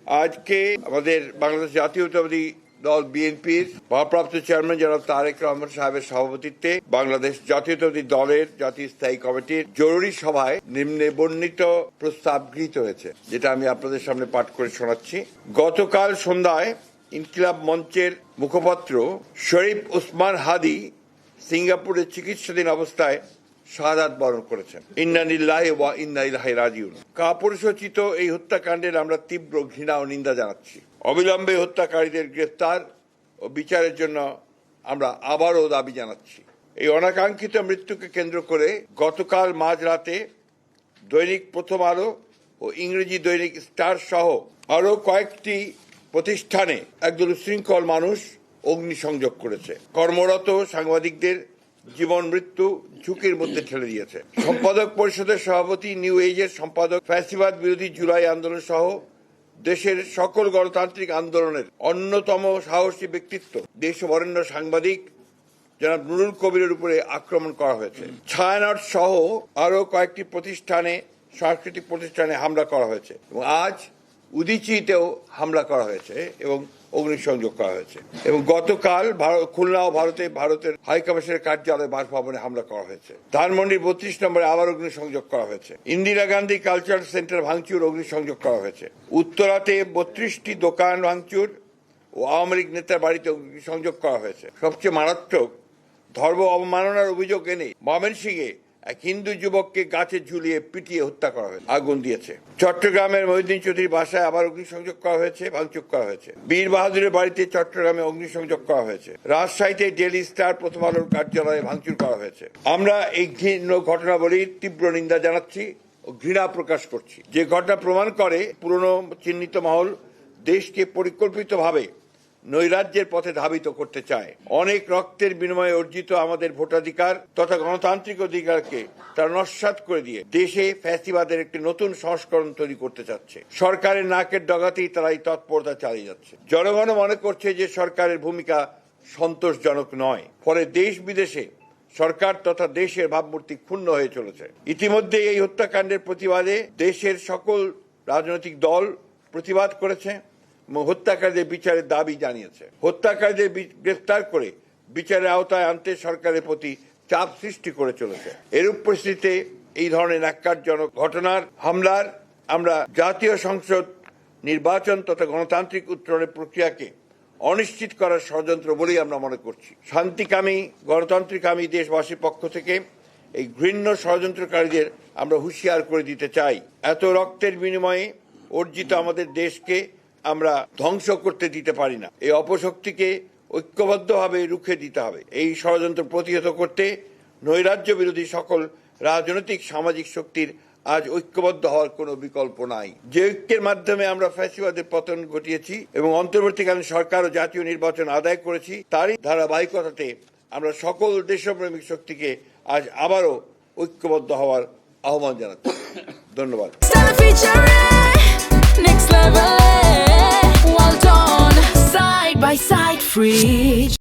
আজকে আমাদের বাংলাদেশ জাতীয়তাবাদী দল বিএনপির ভারপ্রাপ্ত চেয়ারম্যান জনাব তারেক রহমান সাহেবের সভাপতিত্বে বাংলাদেশ জাতীয়তাবাদী দলের জাতীয় স্থায়ী কমিটির জরুরি সভায় নিম্নে বর্ণিত প্রস্তাব গৃহীত হয়েছে, যেটা আমি আপনাদের সামনে পাঠ করে শোনাচ্ছি। গতকাল সন্ধ্যায় ইনকিলাব মঞ্চের মুখপাত্র শরীফ উসমান হাদি সিঙ্গাপুরে চিকিৎসাধীন অবস্থায় শাহাদাত বরণ করেছেন। ইন্না লিল্লাহি ওয়া ইন্না ইলাইহি রাজিউন। কাপুরুষোচিত এই হত্যাকাণ্ডের আমরা তীব্র ঘৃণা ও নিন্দা জানাচ্ছি। অবিলম্বে হত্যাকারীদের গ্রেফতার ও বিচারের জন্য আমরা আবারও দাবি জানাচ্ছি। এই অনাকাঙ্ক্ষিত মৃত্যুকে কেন্দ্র করে গতকাল মাঝরাতে দৈনিক প্রথম আলো ও ইংরেজি দৈনিক স্টার সহ আরও কয়েকটি প্রতিষ্ঠানে একদল উশৃঙ্খল মানুষ অগ্নিসংযোগ করেছে। কর্মরত সাংবাদিকদের জীবন মৃত্যু ঝুঁকির মধ্যে ঠেলে দিয়েছে। সম্পাদক পরিষদের সভাপতি, নিউ এজের সম্পাদক, ফ্যাসিবাদ বিরোধী জুলাই আন্দোলন সহ দেশের সকল গণতান্ত্রিক আন্দোলনের অন্যতম সাহসী ব্যক্তিত্ব দেশবরেণ্য সাংবাদিক জনাব নুরুল কবিরের উপরে আক্রমণ করা হয়েছে। ছায়ানট সহ আরও কয়েকটি প্রতিষ্ঠানে, সাংস্কৃতিক প্রতিষ্ঠানে হামলা করা হয়েছে এবং আজ উদীচীতেও হামলা করা হয়েছে এবং অগ্নিসংযোগ করা হয়েছে। এবং গতকাল খুলনা ও ভারতের হাইকমিশনের কার্যালয় বাসভবনে হামলা করা হয়েছে। ধানমন্ডির 32 নম্বরে আবার অগ্নিসংযোগ করা হয়েছে। ইন্দিরা গান্ধী কালচারাল সেন্টার ভাঙচুর, অগ্নিসংযোগ করা হয়েছে। উত্তরাতে 32টি দোকান ভাঙচুর ও আওয়ামী লীগ নেতার বাড়িতে অগ্নিসংযোগ করা হয়েছে। সবচেয়ে মারাত্মক ধর্ম অবমাননার অভিযোগ এনে ময়মনসিংহে এক হিন্দু যুবককে গাছে ঝুলিয়ে পিটিয়ে হত্যা করা হয়েছে, আগুন দিয়েছে। চট্টগ্রামের মহিউদ্দিন চৌধুরীর বাসায় আবার অগ্নিসংযোগ করা হয়েছে, ভাঙচুর করা হয়েছে। বীর বাহাদুরের বাড়িতে চট্টগ্রামে অগ্নিসংযোগ করা হয়েছে। রাজশাহীতে ডেইলি স্টার প্রথম আলোর কার্যালয়ে ভাঙচুর করা হয়েছে। আমরা এই ঘৃণ্য ঘটনাবলীর তীব্র নিন্দা জানাচ্ছি ও ঘৃণা প্রকাশ করছি। যে ঘটনা প্রমাণ করে পুরনো চিহ্নিত মহল দেশকে পরিকল্পিতভাবে নৈরাজ্যের পথে ধাবিত করতে চায়। অনেক রক্তের বিনিময়ে অর্জিত আমাদের ভোটাধিকার তথা গণতান্ত্রিক অধিকারকে তারা নস্যাৎ করে দিয়ে দেশে ফ্যাসিবাদের একটি নতুন সংস্করণ তৈরি করতে চাচ্ছে। সরকারের নাকের ডগাতেই তারা এই তৎপরতা চালিয়ে যাচ্ছে। জনগণ মনে করছে যে সরকারের ভূমিকা সন্তোষজনক নয়, ফলে দেশ বিদেশে সরকার তথা দেশের ভাবমূর্তি ক্ষুণ্ণ হয়ে চলেছে। ইতিমধ্যে এই হত্যাকাণ্ডের প্রতিবাদে দেশের সকল রাজনৈতিক দল প্রতিবাদ করেছে এবং হত্যাকারীদের বিচারের দাবি জানিয়েছে। হত্যাকারীদের গ্রেফতার করে বিচারের আওতায় আনতে সরকারের প্রতি চাপ সৃষ্টি করে চলেছে। এরূপ পরিস্থিতিতে এই ধরনের ন্যাক্কারজনক ঘটনার হামলার আমরা জাতীয় সংসদ নির্বাচন তথা গণতান্ত্রিক উত্তরণের প্রক্রিয়াকে অনিশ্চিত করার ষড়যন্ত্র বলেই আমরা মনে করছি। শান্তিকামী গণতান্ত্রিকামী দেশবাসীর পক্ষ থেকে এই ঘৃণ্য ষড়যন্ত্রকারীদের আমরা হুঁশিয়ার করে দিতে চাই। এত রক্তের বিনিময়ে অর্জিত আমাদের দেশকে আমরা ধ্বংস করতে দিতে পারি না। এই অপশক্তিকে ঐক্যবদ্ধভাবে রুখে দিতে হবে। এই ষড়যন্ত্র প্রতিহত করতে নৈরাজ্য বিরোধী সকল রাজনৈতিক সামাজিক শক্তির আজ ঐক্যবদ্ধ হওয়ার কোনো বিকল্প নাই। যে ঐক্যের মাধ্যমে আমরা ফ্যাসিবাদের পতন ঘটিয়েছি এবং অন্তর্বর্তীকালীন সরকার ও জাতীয় নির্বাচন আদায় করেছি, তারই ধারাবাহিকতাতে আমরা সকল দেশপ্রেমিক শক্তিকে আজ আবারও ঐক্যবদ্ধ হওয়ার আহ্বান জানাচ্ছি। ধন্যবাদ। Well done, side by side, free.